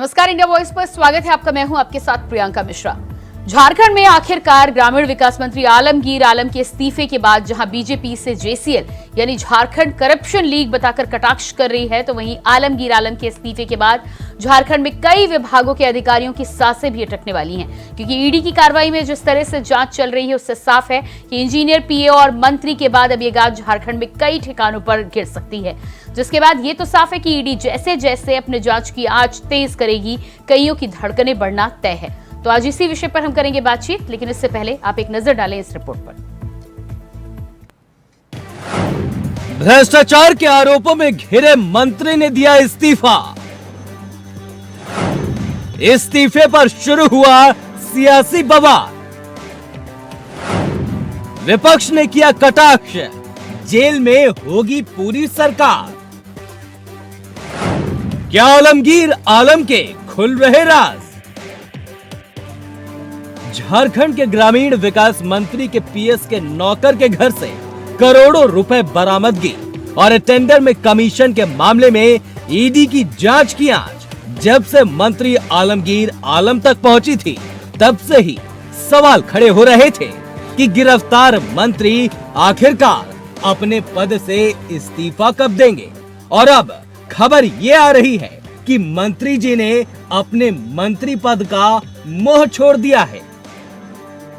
नमस्कार, India voice पर स्वागत है आपका। मैं हूं आपके साथ प्रियंका मिश्रा। झारखंड में आखिरकार ग्रामीण विकास मंत्री आलमगीर आलम के इस्तीफे के बाद जहां बीजेपी से जेसीएल यानी झारखंड करप्शन लीग बताकर कटाक्ष कर रही है, तो वहीं आलमगीर आलम के इस्तीफे के बाद झारखंड में कई विभागों के अधिकारियों की सांसें भी अटकने वाली हैं, क्योंकि ईडी की कार्रवाई में जिस तरह से जांच चल रही है उससे साफ है कि इंजीनियर, पीए और मंत्री के बाद अब ये गाज झारखंड में कई ठिकानों पर गिर सकती है। जिसके बाद ये तो साफ है कि ईडी जैसे जैसे अपने जांच की आंच तेज करेगी, कईयों की धड़कनें बढ़ना तय है। तो आज इसी विषय पर हम करेंगे बातचीत, लेकिन इससे पहले आप एक नजर डालें इस रिपोर्ट पर। भ्रष्टाचार के आरोपों में घिरे मंत्री ने दिया इस्तीफा। इस्तीफे पर शुरू हुआ सियासी बवाल। विपक्ष ने किया कटाक्ष, जेल में होगी पूरी सरकार। क्या आलमगीर आलम के खुल रहे राज? झारखंड के ग्रामीण विकास मंत्री के पीएस के नौकर के घर से करोड़ों रुपए बरामदगी और टेंडर में कमीशन के मामले में ईडी की जांच की आंच जब से मंत्री आलमगीर आलम तक पहुंची थी, तब से ही सवाल खड़े हो रहे थे कि गिरफ्तार मंत्री आखिरकार अपने पद से इस्तीफा कब देंगे। और अब खबर ये आ रही है कि मंत्री जी ने अपने मंत्री पद का मोह छोड़ दिया है।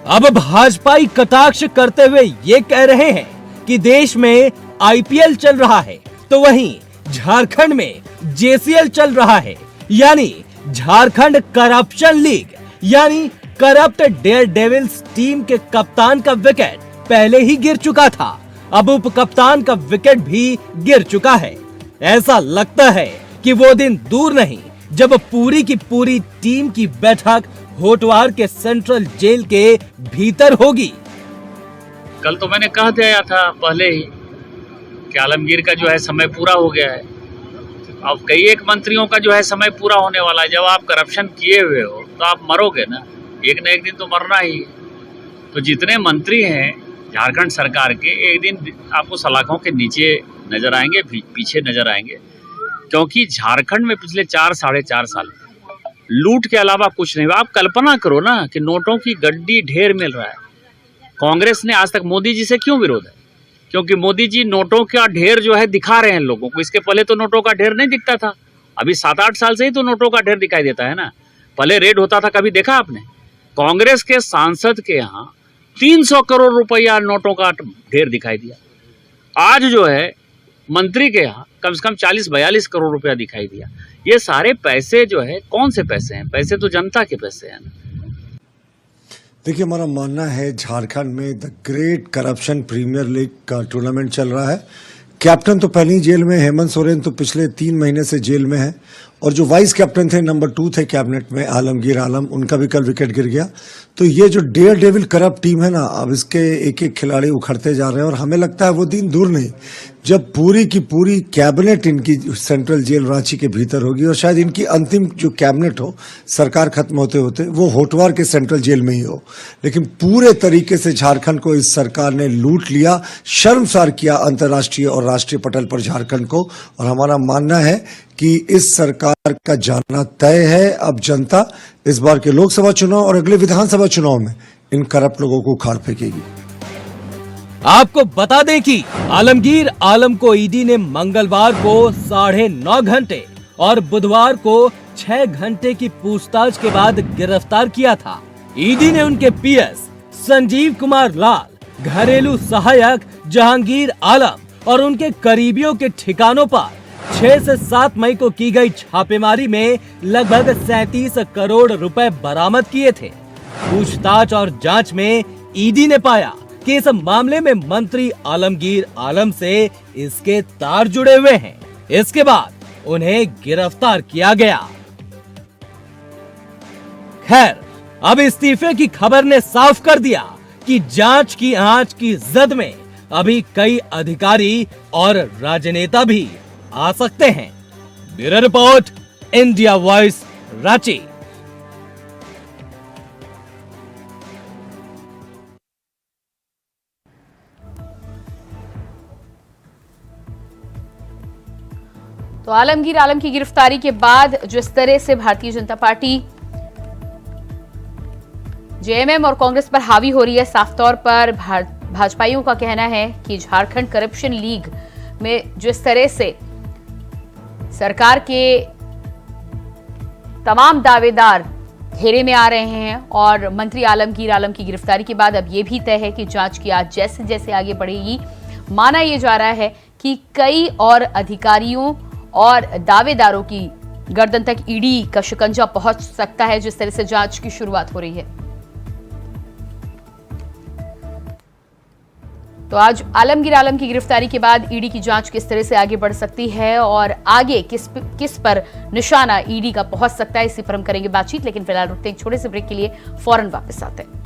अब भाजपाई कटाक्ष करते हुए ये कह रहे हैं कि देश में आईपीएल चल रहा है, तो वहीं झारखंड में जेसीएल चल रहा है, यानी झारखंड करप्शन लीग, यानी करप्ट डेयर डेविल्स टीम के कप्तान का विकेट पहले ही गिर चुका था। अब उप कप्तान का विकेट भी गिर चुका है। ऐसा लगता है कि वो दिन दूर नहीं जब पूरी की पूरी टीम की बैठक होटवार के सेंट्रल जेल के भीतर होगी। कल तो मैंने कह दिया था पहले ही कि आलमगीर का जो है समय पूरा हो गया है। अब कई एक मंत्रियों का जो है समय पूरा होने वाला है। जब आप करप्शन किए हुए हो तो आप मरोगे ना, एक न एक दिन तो मरना ही। तो जितने मंत्री हैं झारखंड सरकार के, एक दिन आपको सलाखों के नीचे नजर आएंगे, पीछे नजर आएंगे, क्योंकि झारखंड में पिछले 4-4.5 साल लूट के अलावा कुछ नहीं हुआ। आप कल्पना करो ना कि नोटों की गड्डी ढेर मिल रहा है। कांग्रेस ने आज तक मोदी जी से क्यों विरोध है? क्योंकि मोदी जी नोटों का ढेर जो है दिखा रहे हैं लोगों को। इसके पहले तो नोटों का ढेर नहीं दिखता था, अभी 7-8 साल से ही तो नोटों का ढेर दिखाई देता है ना। पहले रेड होता था, कभी देखा आपने? कांग्रेस के सांसद के यहाँ 300 करोड़ रुपया नोटों का ढेर दिखाई दिया। आज जो है मंत्री के यहाँ कम से कम 40-42 करोड़ रुपया दिखाई दिया। ये सारे पैसे जो है कौन से पैसे हैं? पैसे तो जनता के पैसे हैं ना। देखिए, हमारा मानना है झारखंड में the great corruption premier league का टूर्नामेंट चल रहा है। कैप्टन तो पहले ही जेल में, हेमंत सोरेन तो पिछले 3 महीने से जेल में है, और जो वाइस कैप्टन थे, नंबर 2 थे कैबिनेट में, आलमगीर आलम, उनका भी कल विकेट गिर गया। तो ये जो डेयर डेविल करप्ट टीम है ना, अब इसके एक एक खिलाड़ी उखड़ते जा रहे हैं, और हमें लगता है वो दिन दूर नहीं जब पूरी की पूरी कैबिनेट इनकी सेंट्रल जेल रांची के भीतर होगी, और शायद इनकी अंतिम जो कैबिनेट हो, सरकार खत्म होते होते, वो होटवार के सेंट्रल जेल में ही हो। लेकिन पूरे तरीके से झारखंड को इस सरकार ने लूट लिया, शर्मसार किया अंतर्राष्ट्रीय और राष्ट्रीय पटल पर झारखंड को। और हमारा मानना है कि इस सरकार का जाना तय है। अब जनता इस बार के लोकसभा चुनाव और अगले विधानसभा चुनाव में इन करप्ट लोगों को उखाड़ फेंकेगी। आपको बता दें कि आलमगीर आलम को ईडी ने मंगलवार को 9.5 घंटे और बुधवार को 6 घंटे की पूछताछ के बाद गिरफ्तार किया था। ईडी ने उनके पीएस संजीव कुमार लाल, घरेलू सहायक जहांगीर आलम और उनके करीबियों के ठिकानों पर 6 से 7 मई को की गई छापेमारी में लगभग 37 करोड़ रुपए बरामद किए थे। पूछताछ और जांच में ईडी ने पाया कि इस मामले में मंत्री आलमगीर आलम से इसके तार जुड़े हुए हैं। इसके बाद उन्हें गिरफ्तार किया गया। खैर, अब इस्तीफे की खबर ने साफ कर दिया कि जांच की आंच की जद में अभी कई अधिकारी और राजनेता भी आ सकते हैं। Bureau report, India voice, Ranchi. तो आलमगीर आलम की गिरफ्तारी के बाद जिस तरह से भारतीय जनता पार्टी जेएमएम और कांग्रेस पर हावी हो रही है, साफ तौर पर भाजपाइयों का कहना है कि झारखंड करप्शन लीग में जिस तरह से सरकार के तमाम दावेदार घेरे में आ रहे हैं और मंत्री आलमगीर आलम की गिरफ्तारी के बाद अब यह भी तय है कि जांच की आज जैसे जैसे आगे बढ़ेगी, माना यह जा रहा है कि कई और अधिकारियों और दावेदारों की गर्दन तक ईडी का शिकंजा पहुंच सकता है जिस तरह से जांच की शुरुआत हो रही है। तो आज आलमगीर आलम की गिरफ्तारी के बाद ईडी की जांच किस तरह से आगे बढ़ सकती है और आगे किस पर निशाना ईडी का पहुंच सकता है, इसी पर हम करेंगे बातचीत। लेकिन फिलहाल रुकते हैं एक छोटे से ब्रेक के लिए, फौरन वापस आते हैं।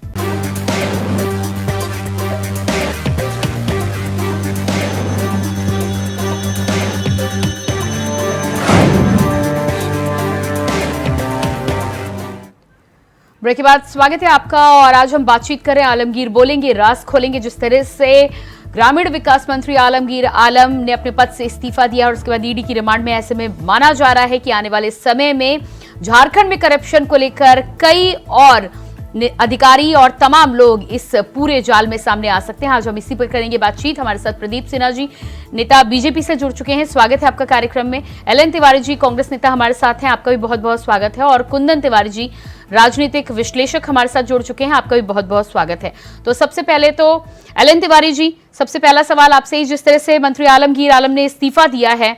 ब्रेक के बाद स्वागत है आपका और आज हम बातचीत करें, आलमगीर बोलेंगे, राज खोलेंगे। जिस तरह से ग्रामीण विकास मंत्री आलमगीर आलम ने अपने पद से इस्तीफा दिया और उसके बाद ईडी की रिमांड में, ऐसे में माना जा रहा है कि आने वाले समय में झारखंड में करप्शन को लेकर कई और अधिकारी और तमाम लोग इस पूरे जाल में सामने आ सकते हैं। आज हम इसी पर करेंगे बातचीत। हमारे साथ प्रदीप सिन्हा जी, नेता बीजेपी से जुड़ चुके हैं, स्वागत है आपका कार्यक्रम में। एलएन तिवारी जी, कांग्रेस नेता हमारे साथ हैं, आपका भी बहुत बहुत स्वागत है। और कुंदन तिवारी जी, राजनीतिक विश्लेषक हमारे साथ जुड़ चुके हैं, आपका भी बहुत बहुत स्वागत है। तो सबसे पहले तो एलएन तिवारी जी, सबसे पहला सवाल आपसे ही, जिस तरह से मंत्री आलमगीर आलम ने इस्तीफा दिया है,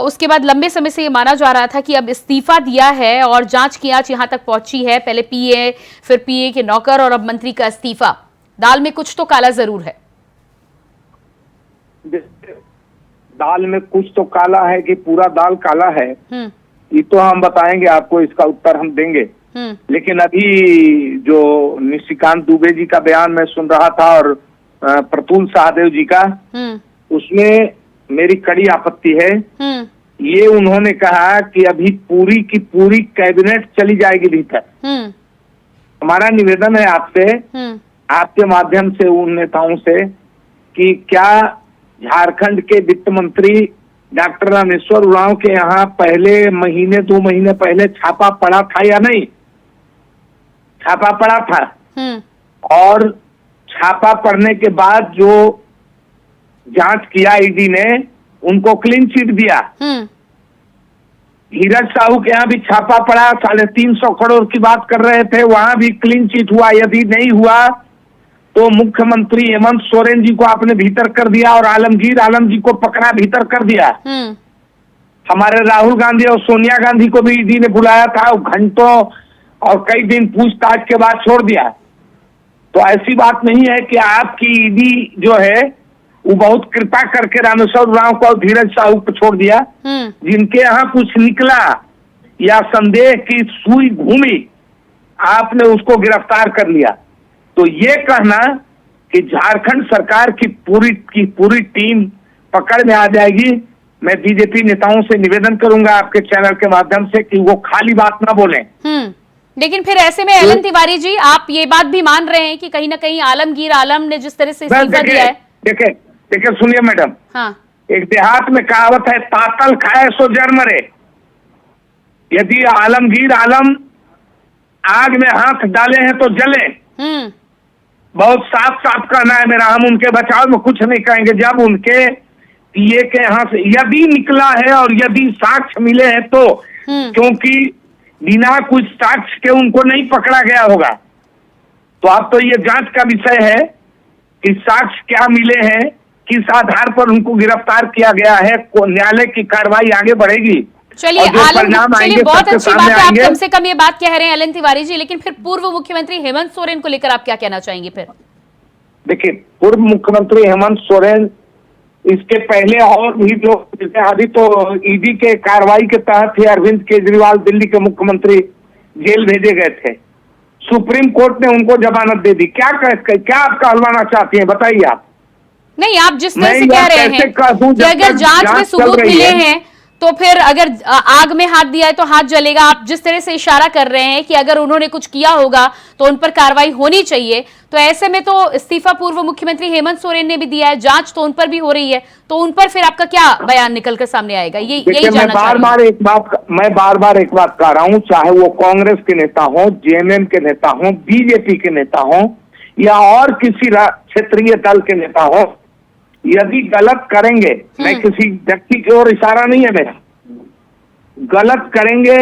उसके बाद लंबे समय से ये माना जा रहा था कि अब इस्तीफा दिया है और जांच की आंच यहां तक पहुंची है, पहले पीए फिर पीए के नौकर और अब मंत्री का इस्तीफा, दाल में कुछ तो काला जरूर है। दाल में कुछ तो काला है कि पूरा दाल काला है, ये तो हम बताएंगे आपको, इसका उत्तर हम देंगे। लेकिन अभी जो निशिकांत दुबे जी का बयान मैं सुन रहा था और प्रतुल सहदेव जी का, उसमें मेरी कड़ी आपत्ति है। ये उन्होंने कहा कि अभी पूरी की पूरी कैबिनेट चली जाएगी भीतर। हमारा निवेदन है आपसे, आपके माध्यम से उन नेताओं से, कि क्या झारखंड के वित्त मंत्री डॉक्टर रामेश्वर उरांव के यहाँ पहले महीने 2 महीने पहले छापा पड़ा था या नहीं? छापा पड़ा था। और छापा पड़ने के बाद जो जांच किया ईडी ने, उनको क्लीन चिट दिया। धीरज साहू के यहाँ भी छापा पड़ा, 350 करोड़ की बात कर रहे थे, वहां भी क्लीन चिट हुआ। यदि नहीं हुआ तो मुख्यमंत्री हेमंत सोरेन जी को आपने भीतर कर दिया और आलमगीर आलम जी को पकड़ा, भीतर कर दिया। हमारे राहुल गांधी और सोनिया गांधी को भी ईडी ने बुलाया था, घंटों और कई दिन पूछताछ के बाद छोड़ दिया। तो ऐसी बात नहीं है कि आपकी ईडी जो है वो बहुत कृपा करके रामेश्वर उरांव को और धीरज साहू को छोड़ दिया। जिनके यहाँ कुछ निकला या संदेह की सुई घूमी, आपने उसको गिरफ्तार कर लिया। तो ये कहना कि झारखंड सरकार की पूरी टीम पकड़ में आ जाएगी, मैं बीजेपी नेताओं से निवेदन करूंगा आपके चैनल के माध्यम से कि वो खाली बात ना बोलें। लेकिन फिर ऐसे में एलएन तिवारी जी, आप ये बात भी मान रहे हैं कि कहीं ना कहीं आलमगीर आलम ने जिस तरह से इस्तीफा दिया है। देखिए सुनिए मैडम, हाँ। एक देहात में कहावत है, तातल खाए सो जर मरे। यदि आलमगीर आलम आग में हाथ डाले हैं तो जले। बहुत साफ साफ कहना है मेरा, हम उनके बचाव में कुछ नहीं कहेंगे। जब उनके पीए के यहाँ से यदि निकला है और यदि साक्ष्य मिले हैं तो, क्योंकि बिना कुछ साक्ष्य के उनको नहीं पकड़ा गया होगा। तो अब तो ये जांच का विषय है कि साक्ष्य क्या मिले हैं, किस आधार पर उनको गिरफ्तार किया गया है, न्यायालय की कार्रवाई आगे बढ़ेगी। चलिए चलिए, बहुत अच्छी बात है, आप कम से कम ये बात कह रहे हैं एलएन तिवारी जी। लेकिन फिर पूर्व मुख्यमंत्री हेमंत सोरेन को लेकर आप क्या कहना चाहेंगे? फिर देखिए, पूर्व मुख्यमंत्री हेमंत सोरेन, इसके पहले और भी जो, अभी तो ईडी के कार्रवाई के तहत ही अरविंद केजरीवाल दिल्ली के मुख्यमंत्री जेल भेजे गए थे। सुप्रीम कोर्ट ने उनको जमानत दे दी। क्या आप कहलवाना चाहती हैं, बताइए आप। नहीं, आप जिस तरह से कह रहे हैं कि अगर जांच में सबूत मिले हैं तो फिर अगर आग में हाथ दिया है तो हाथ जलेगा। आप जिस तरह से इशारा कर रहे हैं कि अगर उन्होंने कुछ किया होगा तो उन पर कार्रवाई होनी चाहिए, तो ऐसे में तो इस्तीफा पूर्व मुख्यमंत्री हेमंत सोरेन ने भी दिया है, जांच तो उन पर भी हो रही है, तो उन पर फिर आपका क्या बयान निकलकर सामने आएगा? यही जानना मैं बार बार एक बात कह रहा हूं, चाहे वो कांग्रेस के नेता हो, जेएमएम के नेता हो, बीजेपी के नेता हो या और किसी क्षेत्रीय दल के नेता हो, यदि गलत करेंगे, मैं किसी व्यक्ति की ओर इशारा नहीं है मेरा, गलत करेंगे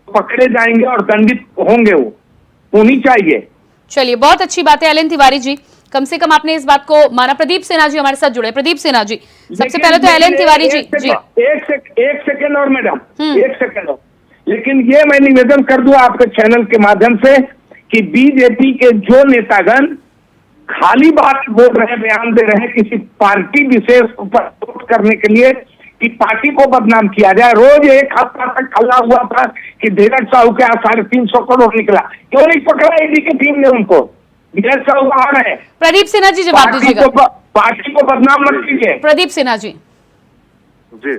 पकड़े जाएंगे और दंडित होंगे, वो होनी चाहिए। चलिए, बहुत अच्छी बात है एल एन तिवारी जी, कम से कम आपने इस बात को माना। प्रदीप सिन्हा जी हमारे साथ जुड़े। प्रदीप सिन्हा जी, सबसे पहले तो एल एन तिवारी जी एक सेकेंड और मैडम, एक सेकेंड और, लेकिन ये मैं निवेदन कर दूं आपके चैनल के माध्यम से कि बीजेपी के जो नेतागण खाली बात बोल रहे हैं, बयान दे रहे हैं किसी पार्टी विशेष पर वोट करने के लिए कि पार्टी को बदनाम किया जाए। रोज एक हफ्ता तक खला हुआ था कि धीरज साहू के 350 करोड़ निकला, क्यों नहीं पकड़ा ईडी की टीम ने उनको? धीरज साहू कहाँ है? प्रदीप सिन्हा जी जवाब दीजिएगा। पार्टी को बदनाम मत कीजिए। प्रदीप सिन्हा जी जी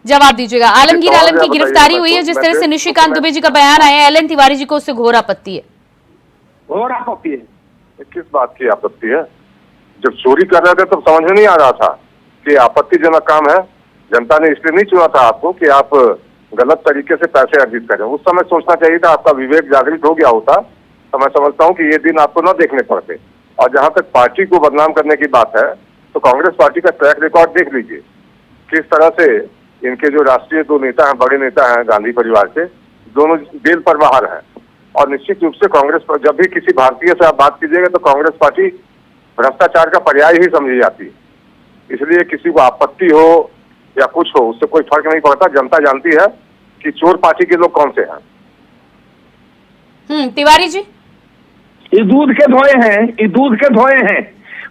जवाब दीजिएगा। आलमगीर आलम की गिरफ्तारी हुई है, जिस तरह से निशिकांत दुबे जी का बयान आया है, एल एन तिवारी जी को उससे घोर आपत्ति है। घोर आपत्ति है? किस बात की आपत्ति है? जब चोरी कर रहे थे तब समझ में नहीं आ रहा था कि आपत्तिजनक काम है। जनता ने इसलिए नहीं चुना था आपको कि आप गलत तरीके से पैसे अर्जित करें। उस समय सोचना चाहिए था, आपका विवेक जागृत हो गया होता तो मैं समझता हूँ कि ये दिन आपको न देखने पड़ते। और जहां तक पार्टी को बदनाम करने की बात है, तो कांग्रेस पार्टी का ट्रैक रिकॉर्ड देख लीजिए, किस तरह से इनके जो राष्ट्रीय दो नेता हैं, बड़े नेता हैं गांधी परिवार के, दोनों जेल पर बाहर हैं। और निश्चित रूप से कांग्रेस पर जब भी किसी भारतीय से आप बात कीजिएगा तो कांग्रेस पार्टी भ्रष्टाचार का पर्याय ही समझी जाती है। इसलिए किसी को आपत्ति हो या कुछ हो, उससे कोई फर्क नहीं पड़ता। जनता जानती है कि चोर पार्टी के लोग कौन से हैं। तिवारी जी, ये दूध के धोए हैं, ये दूध के धोए हैं।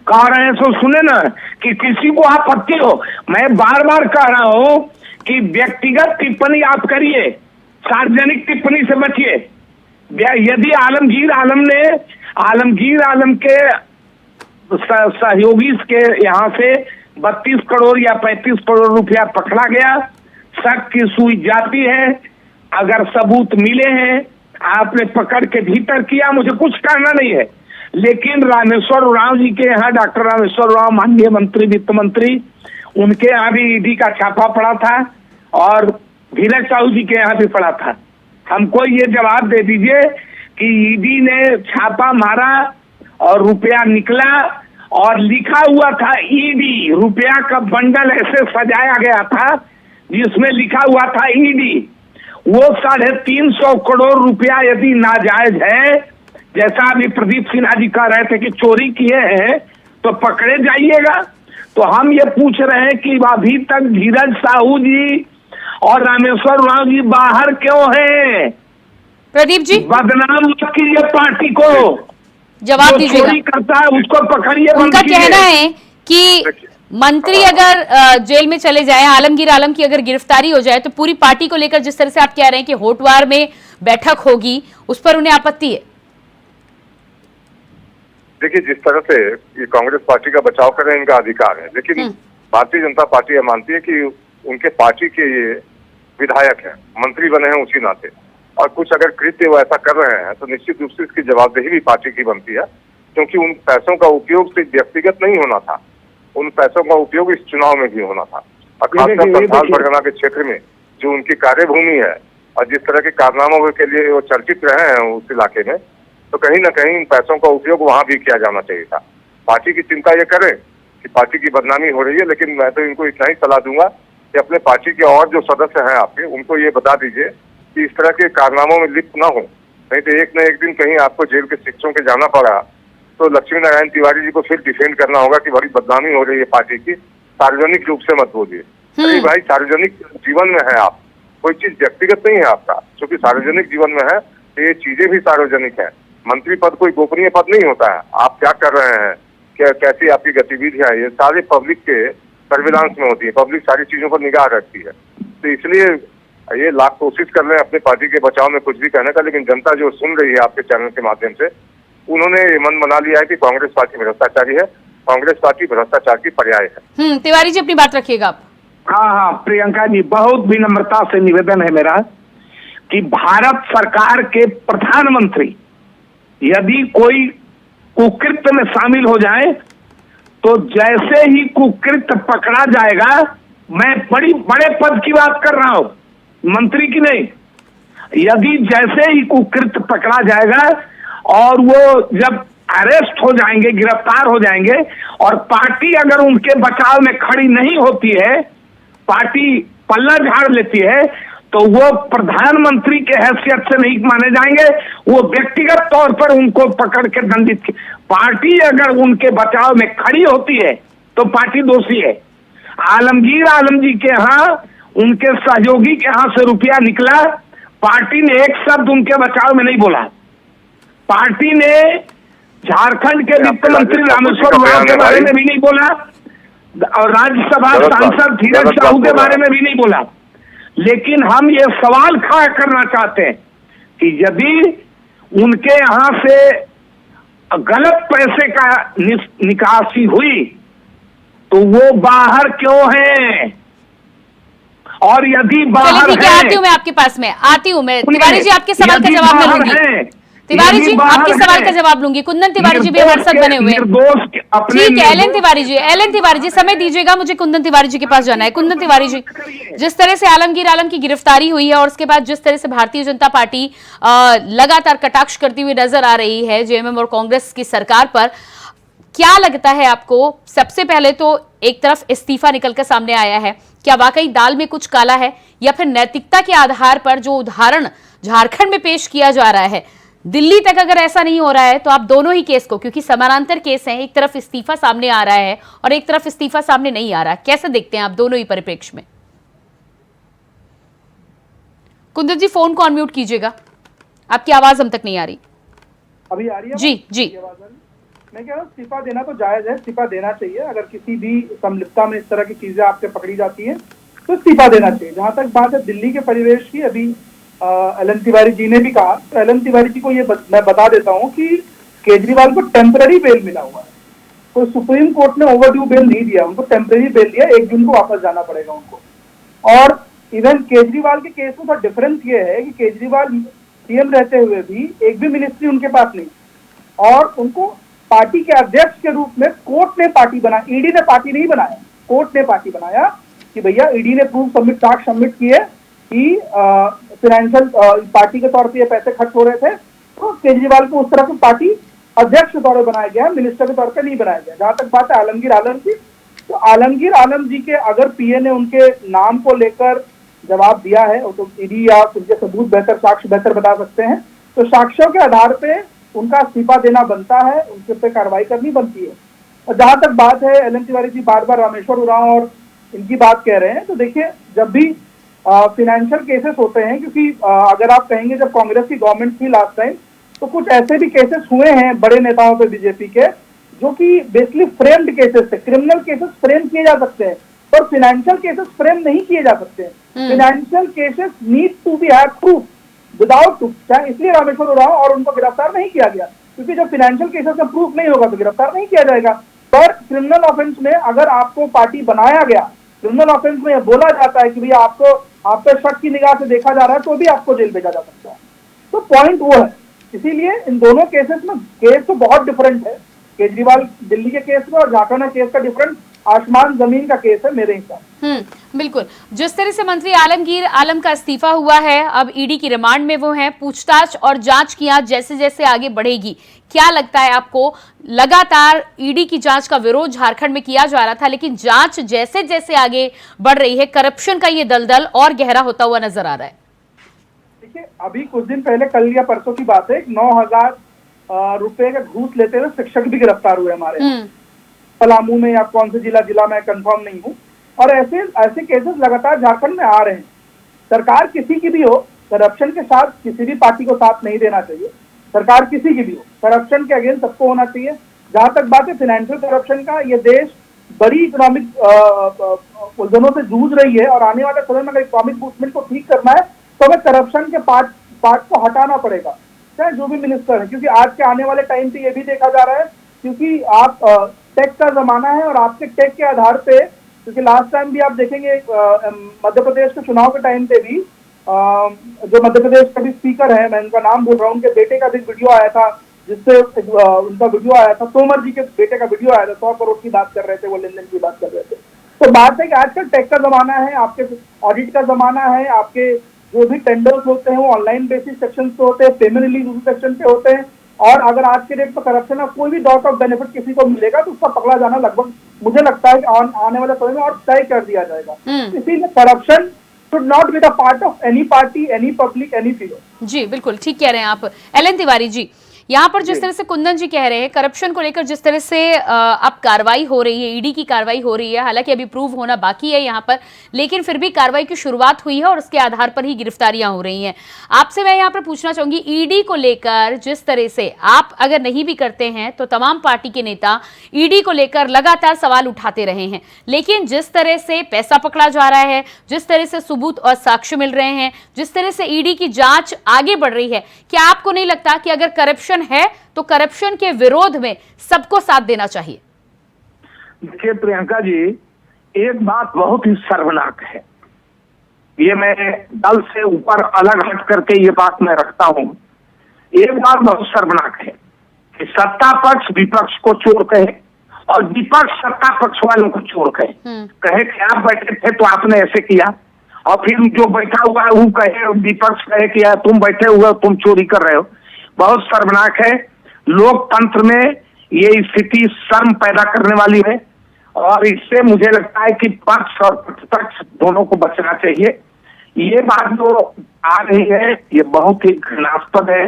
कह रहे हैं सो सुने ना कि किसी को आपत्ति हो। मैं बार बार कह रहा हूं कि व्यक्तिगत टिप्पणी आप करिए, सार्वजनिक टिप्पणी से बचिए। यदि आलमगीर आलम के सहयोगी के यहाँ से 32 करोड़ या 35 करोड़ रुपया पकड़ा गया, शक की सुई जाती है, अगर सबूत मिले हैं, आपने पकड़ के भीतर किया, मुझे कुछ कहना नहीं है। लेकिन रामेश्वर उरांव जी के यहाँ, डॉक्टर रामेश्वर उरांव माननीय मंत्री, वित्त मंत्री, उनके यहाँ भी ईडी का छापा पड़ा था और धीरज साहू जी के यहाँ भी पड़ा था। हमको ये जवाब दे दीजिए कि ईडी ने छापा मारा और रुपया निकला और लिखा हुआ था ईडी, रुपया का बंडल ऐसे सजाया गया था जिसमें लिखा हुआ था ईडी। वो 350 करोड़ रुपया यदि नाजायज है, जैसा अभी प्रदीप सिन्हा जी कह रहे थे कि चोरी किए हैं, तो पकड़े जाइएगा। तो हम ये पूछ रहे हैं कि अभी तक धीरज साहू जी और रामेश्वर उरांव जी बाहर क्यों हैं? प्रदीप जी, बदनाम मत कीजिए पार्टी को, जवाब दीजिएगा। चोरी करता है उसको पकड़िए। उनका कहना है कि मंत्री अगर जेल में चले जाएं, आलमगीर आलम की अगर गिरफ्तारी हो जाए, तो पूरी पार्टी को लेकर जिस तरह से आप कह रहे हैं कि होटवार में बैठक होगी, उस पर उन्हें आपत्ति है। देखिए, जिस तरह से ये कांग्रेस पार्टी का बचाव करें इनका अधिकार है, लेकिन भारतीय जनता पार्टी यह मानती है कि उनके पार्टी के ये विधायक हैं, मंत्री बने हैं उसी नाते, और कुछ अगर कृत्य वो ऐसा कर रहे हैं तो निश्चित रूप से इसकी जवाबदेही भी पार्टी की बनती है। क्योंकि उन पैसों का उपयोग सिर्फ व्यक्तिगत नहीं होना था, उन पैसों का उपयोग इस चुनाव में भी होना था। और खासकर संथाल परगना के क्षेत्र में जो उनकी कार्यभूमि है और जिस तरह के कारनामों के लिए वो चर्चित रहे हैं उस इलाके में, तो कहीं ना कहीं इन पैसों का उपयोग वहां भी किया जाना चाहिए था। पार्टी की चिंता ये करें कि पार्टी की बदनामी हो रही है, लेकिन मैं तो इनको इतना ही सलाह दूंगा कि अपने पार्टी के और जो सदस्य हैं आपके, उनको ये बता दीजिए कि इस तरह के कारनामों में लिप्त न हो, नहीं तो एक न एक दिन कहीं आपको जेल के शिक्षों के जाना पड़ा तो लक्ष्मी नारायण तिवारी जी को फिर डिफेंड करना होगा कि बड़ी बदनामी हो रही है पार्टी की। सार्वजनिक रूप से मत बोलिए। अरे भाई, सार्वजनिक जीवन में है आप, कोई चीज व्यक्तिगत नहीं है आपका, क्योंकि सार्वजनिक जीवन में है तो ये चीजें भी सार्वजनिक है। मंत्री पद कोई गोपनीय पद नहीं होता है। आप क्या कर रहे हैं, क्या कैसी आपकी गतिविधियां, ये सारे पब्लिक के सर्विलांस में होती है, पब्लिक सारी चीजों पर निगाह रखती है। तो इसलिए ये लाख कोशिश कर रहे हैं अपने पार्टी के बचाव में कुछ भी कहने का, लेकिन जनता जो सुन रही है आपके चैनल के माध्यम से, उन्होंने ये मन बना लिया है कि कांग्रेस पार्टी भ्रष्टाचारी है, कांग्रेस पार्टी भ्रष्टाचार की पर्याय है। तिवारी जी, अपनी बात रखिएगा आप। हाँ हाँ प्रियंका जी, बहुत विनम्रता से निवेदन है मेरा कि भारत सरकार के प्रधानमंत्री यदि कोई कुकृत्य में शामिल हो जाए तो जैसे ही कुकृत्य पकड़ा जाएगा, मैं बड़े पद की बात कर रहा हूं, मंत्री की नहीं, यदि जैसे ही कुकृत्य पकड़ा जाएगा और वो जब अरेस्ट हो जाएंगे, गिरफ्तार हो जाएंगे और पार्टी अगर उनके बचाव में खड़ी नहीं होती है, पार्टी पल्ला झाड़ लेती है, तो वो प्रधानमंत्री के हैसियत से नहीं माने जाएंगे, वो व्यक्तिगत तौर पर उनको पकड़ के दंडित। पार्टी अगर उनके बचाव में खड़ी होती है तो पार्टी दोषी है। आलमगीर आलम जी के यहाँ, उनके सहयोगी के यहाँ से रुपया निकला, पार्टी ने एक शब्द उनके बचाव में नहीं बोला। पार्टी ने झारखंड के वित्त मंत्री रामेश्वर उरांव के बारे में भी नहीं बोला और राज्यसभा सांसद धीरज साहू के बारे में भी नहीं बोला। लेकिन हम ये सवाल खड़ा करना चाहते हैं कि यदि उनके यहाँ से गलत पैसे का निकासी हुई तो वो बाहर क्यों हैं? और यदि बाहर है, आती हूँ मैं आपके पास में, आती हूँ मैं। तिवारी जी आपके सवाल का जवाब मैं लूंगी। तिवारी जी आपके सवाल का जवाब लूंगी। कुंदन तिवारी जी भी हमारे साथ बने हुए हैं। ठीक है, एलन तिवारी जी समय दीजिएगा, मुझे कुंदन तिवारी जी के पास जाना है। कुंदन तिवारी जी, जिस तरह से आलमगीर आलम की गिरफ्तारी हुई है और उसके बाद जिस तरह से भारतीय जनता पार्टी लगातार कटाक्ष करती हुई नजर आ रही है जेएमएम और कांग्रेस की सरकार पर, क्या लगता है आपको? सबसे पहले तो एक तरफ इस्तीफा निकलकर सामने आया है, क्या वाकई दाल में कुछ काला है या फिर नैतिकता के आधार पर जो उदाहरण झारखंड में पेश किया जा रहा है, दिल्ली तक अगर ऐसा नहीं हो रहा है तो आप दोनों ही केस को, क्योंकि समानांतर केस हैं, एक तरफ इस्तीफा सामने आ रहा है और एक तरफ इस्तीफा सामने नहीं आ रहा है, कैसे देखते हैं आप दोनों ही परिप्रेक्ष्य में? कुंदन जी फोन को अनम्यूट कीजिएगा, आपकी आवाज हम तक नहीं आ रही। अभी आ रही है? जी जी, मैं कह रहा हूँ इस्तीफा देना तो जायज है, इस्तीफा देना चाहिए। अगर किसी भी संलिप्तता में इस तरह की चीजें आपसे पकड़ी जाती हैं तो इस्तीफा देना चाहिए। जहां तक बात है दिल्ली के परिवेश की, अभी एलन तिवारी जी ने भी कहा, तो एलन तिवारी जी को ये मैं बता देता हूँ कि केजरीवाल को टेम्पररी बेल मिला हुआ है। तो सुप्रीम कोर्ट ने ओवरड्यू बेल नहीं दिया, उनको टेम्पररी बेल दिया, 1 जून को वापस जाना पड़ेगा उनको। और इवन केजरीवाल के केस में थोड़ा डिफरेंस ये है कि केजरीवाल सीएम रहते हुए भी एक भी मिनिस्ट्री उनके पास नहीं, और उनको पार्टी के अध्यक्ष के रूप में कोर्ट ने पार्टी बनाया, ईडी ने पार्टी नहीं बनाया, कोर्ट ने पार्टी बनाया कि भैया ईडी ने प्रूफ सबमिट किए कि फाइनेंशियल पार्टी के तौर पे ये पैसे खर्च हो रहे थे, तो केजरीवाल को उस तरह से पार्टी अध्यक्ष के तौर पर बनाया गया, मिनिस्टर के तौर पर नहीं बनाया गया। जहां तक बात है आलमगीर आलम की, तो आलमगीर आलम जी के अगर पीए ने उनके नाम को लेकर जवाब दिया है, तो ईडी या उनके सबूत बेहतर, साक्ष्य बेहतर बता सकते हैं, तो साक्ष्यों के आधार पे उनका इस्तीफा देना बनता है, उनके पे कार्रवाई करनी बनती है। और जहां तक बात है एलन तिवारी जी बार बार रामेश्वर उरांव और इनकी बात कह रहे हैं, तो देखिए जब भी फाइनेंशियल केसेस होते हैं, क्योंकि अगर आप कहेंगे जब कांग्रेस की गवर्नमेंट थी लास्ट टाइम, तो कुछ ऐसे भी केसेस हुए हैं बड़े नेताओं पे बीजेपी के, जो कि बेसिकली फ्रेम्ड केसेस थे। क्रिमिनल केसेस फ्रेम किए जा सकते हैं पर फाइनेंशियल केसेस फ्रेम नहीं किए जा सकते हैं। Financial cases need to be have proof, without proof, इसलिए रामेश्वर उरांव और उनको गिरफ्तार नहीं किया गया, क्योंकि जब फाइनेंशियल केसेस में प्रूफ नहीं होगा तो गिरफ्तार नहीं किया जाएगा। पर क्रिमिनल ऑफेंस में अगर आपको पार्टी बनाया गया, क्रिमिनल ऑफेंस में बोला जाता है कि भैया आपको आप पे शक की निगाह से देखा जा रहा है, तो भी आपको जेल भेजा जा सकता है। तो पॉइंट वो है, इसीलिए इन दोनों केसेस में केस तो बहुत डिफरेंट है। केजरीवाल दिल्ली के केस में और झारखंड केस का डिफरेंट आसमान जमीन का केस है मेरे हिसाब। बिल्कुल, जिस तरह से मंत्री आलमगीर आलम का इस्तीफा हुआ है, अब ईडी की रिमांड में वो हैं, पूछताछ और जांच की आंच जैसे जैसे आगे बढ़ेगी, क्या लगता है आपको? लगातार ईडी की जांच का विरोध झारखंड में किया जा रहा था, लेकिन जांच जैसे जैसे आगे बढ़ रही है, करप्शन का ये दलदल और गहरा होता हुआ नजर आ रहा है। देखिए अभी कुछ दिन पहले, कल या परसों की बात है, 9,000 रुपए का घूस लेते हुए शिक्षक भी गिरफ्तार हुए हमारे पलामू में, या कौन से जिला में कंफर्म नहीं हूँ। और ऐसे केसेस लगातार झारखंड में आ रहे हैं। सरकार किसी की भी हो, करप्शन के साथ किसी भी पार्टी को साथ नहीं देना चाहिए। सरकार किसी की भी हो, करप्शन के अगेंस्ट सबको होना चाहिए। जहां तक बात है फाइनेंशियल करप्शन का, ये देश बड़ी इकोनॉमिक उलझनों से जूझ रही है, और आने वाले समय में अगर इकोनॉमिक मूवमेंट को ठीक करना है तो हमें करप्शन के पार्ट को हटाना पड़ेगा, चाहे जो भी मिनिस्टर है। क्योंकि आज के आने वाले टाइम पे ये भी देखा जा रहा है, क्योंकि आप टेक का जमाना है और आपके टेक के आधार पे क्योंकि लास्ट टाइम भी आप देखेंगे मध्य प्रदेश के चुनाव के टाइम पे भी जो मध्य प्रदेश के भी स्पीकर है, मैं उनका नाम बोल रहा हूँ, उनके बेटे का भी वीडियो आया था, जिससे उनका वीडियो आया था, तोमर जी के बेटे का वीडियो आया था, 100 करोड़ की बात कर रहे थे, वो लेन देन की बात कर रहे थे। तो बात है कि आजकल टेक का जमाना है, आपके ऑडिट का जमाना है, आपके जो भी टेंडर्स होते हैं वो ऑनलाइन बेसिस सेक्शन पे होते हैं, पेमेंट रिलीज उसी सेक्शन पे होते हैं, और अगर आज के डेट पर करप्शन में कोई भी डॉट ऑफ बेनिफिट किसी को मिलेगा तो उसका पकड़ा जाना लगभग मुझे लगता है कि आने वाले समय में और तय कर दिया जाएगा। इसीलिए corruption should not be the part of any party, any public, any figure। जी बिल्कुल ठीक कह रहे हैं आप एलन तिवारी जी। यहाँ पर जिस तरह से कुंदन जी कह रहे हैं, करप्शन को लेकर जिस तरह से अब कार्रवाई हो रही है, ईडी की कार्रवाई हो रही है, हालांकि अभी प्रूव होना बाकी है यहाँ पर, लेकिन फिर भी कार्रवाई की शुरुआत हुई है और उसके आधार पर ही गिरफ्तारियां हो रही हैं। आपसे मैं यहाँ पर पूछना चाहूंगी, ईडी को लेकर जिस तरह से आप अगर नहीं भी करते हैं तो तमाम पार्टी के नेता ईडी को लेकर लगातार सवाल उठाते रहे हैं, लेकिन जिस तरह से पैसा पकड़ा जा रहा है, जिस तरह से सबूत और साक्ष्य मिल रहे हैं, जिस तरह से ईडी की जांच आगे बढ़ रही है, क्या आपको नहीं लगता कि अगर करप्शन है तो करप्शन के विरोध में सबको साथ देना चाहिए? देखिए प्रियंका जी, एक बात बहुत ही शर्मनाक है, ये मैं दल से ऊपर अलग हट करके ये बात मैं रखता हूं। एक बात बहुत शर्मनाक है कि सत्ता पक्ष विपक्ष को चोर कहे और विपक्ष सत्ता पक्ष वालों को चोर कहे कि आप बैठे थे तो आपने ऐसे किया, और फिर जो बैठा हुआ है वो कहे, विपक्ष कहे कि यार तुम बैठे हुए हो, तुम चोरी कर रहे हो। बहुत शर्मनाक है। लोकतंत्र में ये स्थिति शर्म पैदा करने वाली है, और इससे मुझे लगता है कि पक्ष और प्रतिपक्ष दोनों को बचना चाहिए। ये बात जो आ रही है ये बहुत ही घृणास्पद है।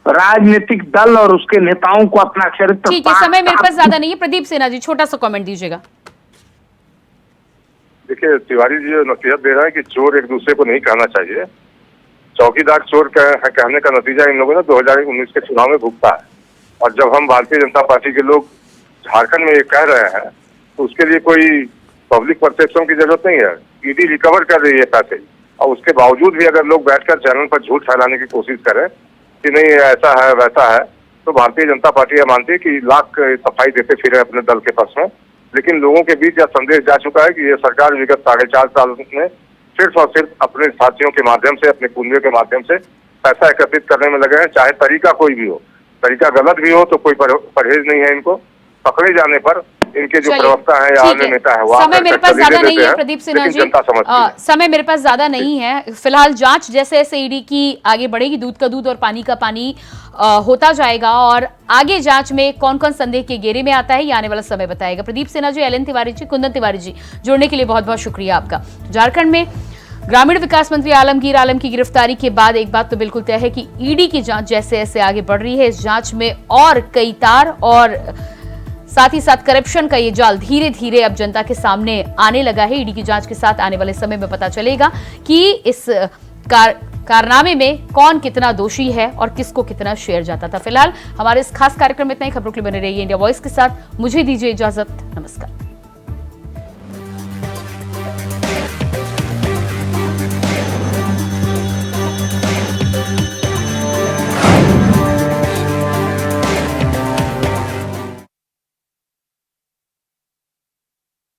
राजनीतिक दल और उसके नेताओं को अपना चरित्र, ठीक है, समय मेरे पास ज्यादा नहीं है। प्रदीप सिन्हा जी, छोटा सा कमेंट दीजिएगा। देखिए, तिवारी जी जो नसीहत दे रहा है कि चोर एक दूसरे को नहीं कहना चाहिए, चौकीदार चोर कहने का नतीजा इन लोगों ने 2019 के चुनाव में भुगता है। और जब हम भारतीय जनता पार्टी के लोग झारखंड में ये कह रहे हैं तो उसके लिए कोई पब्लिक परसेप्शन की जरूरत नहीं है। ईडी रिकवर कर रही है पैसे, और उसके बावजूद भी अगर लोग बैठकर चैनल पर झूठ फैलाने की कोशिश करें कि नहीं ऐसा है वैसा है, तो भारतीय जनता पार्टी यह मानती है कि लाख सफाई देते फिरे अपने दल के पक्ष में। लेकिन लोगों के बीच यह संदेश जा चुका है कि ये सरकार विगत 4.5 साल में सिर्फ और सिर्फ अपने साथियों के माध्यम से, अपने कुंजियों के माध्यम से पैसा एकत्रित करने में लगे हैं, चाहे तरीका कोई भी हो। तरीका गलत भी हो तो कोई परहेज नहीं है इनको। पकड़े जाने पर इनके जो प्रवक्ता है या अन्य नेता है वो समय मेरे पास ज्यादा नहीं है प्रदीप सिन्हा जी, समय मेरे पास ज्यादा नहीं है। फिलहाल जांच जैसे जैसे ईडी की आगे बढ़ेगी, दूध का दूध और पानी का पानी होता जाएगा, और आगे जांच में कौन कौन संदेह के घेरे में आता है ये आने वाला समय बताएगा। प्रदीप सिन्हा जी, एलन तिवारी जी, कुंदन तिवारी जी, जुड़ने के लिए बहुत बहुत शुक्रिया आपका। झारखंड में ग्रामीण विकास मंत्री आलमगीर आलम की गिरफ्तारी के बाद एक बात तो बिल्कुल तय है कि ईडी की जांच जैसे जैसे आगे बढ़ रही है, इस जांच में और कई तार और साथ ही साथ करप्शन का ये जाल धीरे धीरे अब जनता के सामने आने लगा है। ईडी की जांच के साथ आने वाले समय में पता चलेगा कि इस कारनामे में कौन कितना दोषी है और किसको कितना शेयर जाता था। फिलहाल हमारे इस खास कार्यक्रम में इतना ही। खबरों के लिए बने रहिए इंडिया वॉइस के साथ। मुझे दीजिए इजाजत, नमस्कार।